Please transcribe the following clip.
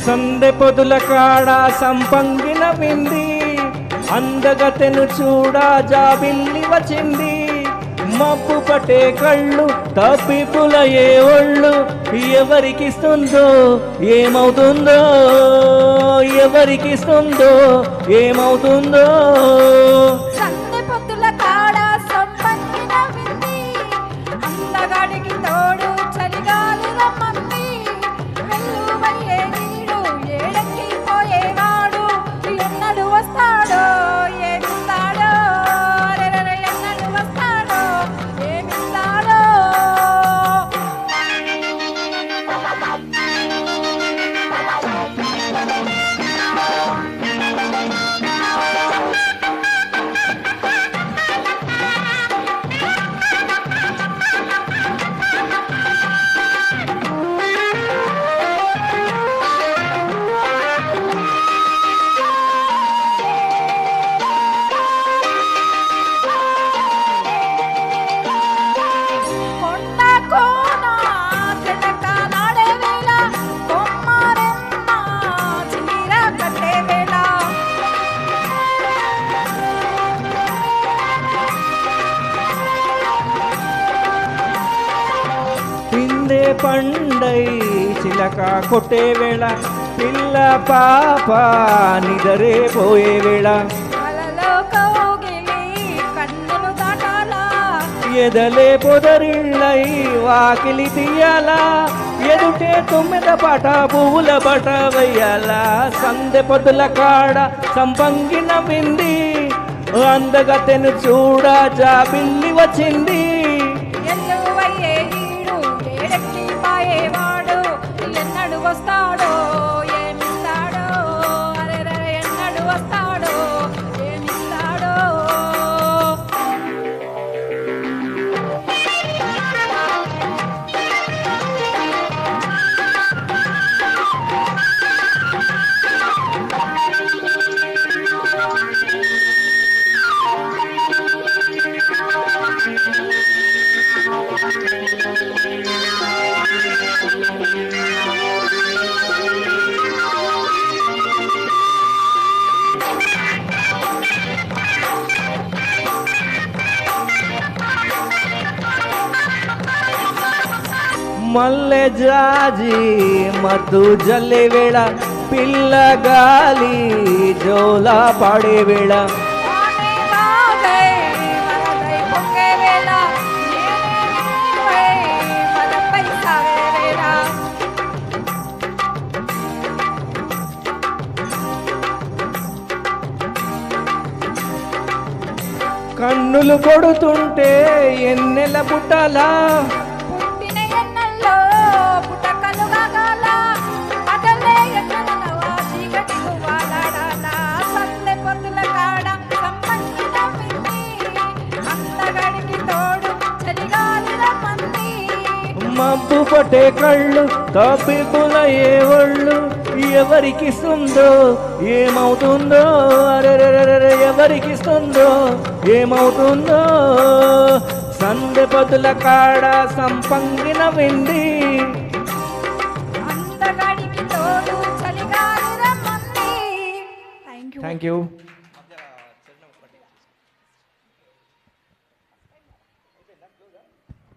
సందె పొదుల కాడ సంపంగిన వింది, అందగతెను చూడా జాబిల్లి వచ్చింది. మబ్బు పట్టే కళ్ళు తప్పిపుల ఏ ఒళ్ళు, ఎవరికిస్తుందో ఏమవుతుందో, ఎవరికిస్తుందో ఏమవుతుందో. పండై చిలక కొట్టే వేళ, పిల్ల పాప నిదరే పోయే వేళ, ఎదలే పొదరిళ్ళై వాకిలి తీయాలా, ఎదుటే తొమ్మిద పాట పువ్వుల బట వెయ్యాలా. సందె పొద్దుల కాడ సంపంగిన వింది, అందగతెను చూడా జాబిల్లి వచ్చింది. వస్తాడో ఏమిస్తాడో, అరే ఎన్నడు వస్తాడో ఏమిస్తాడో. మల్లె జాజి మధు జల్లే వేళ, పిల్ల గాలి జోలా పాడే వేళ, కన్నులు కొడుతుంటే ఎన్నెల పుట్టాలా, మబ్బు పట్టే కళ్ళు తప్పిపుల ఏ ఒళ్ళు, ఎవరికిస్తుందో ఏమవుతుందో, అరే ఎవరికిస్తుందో ఏమవుతుందో. సందె పొద్దుల కాడ సంపంగిన వింది, అందగాడికి తోడు చలిగాలి రమ్మంది. Thank you.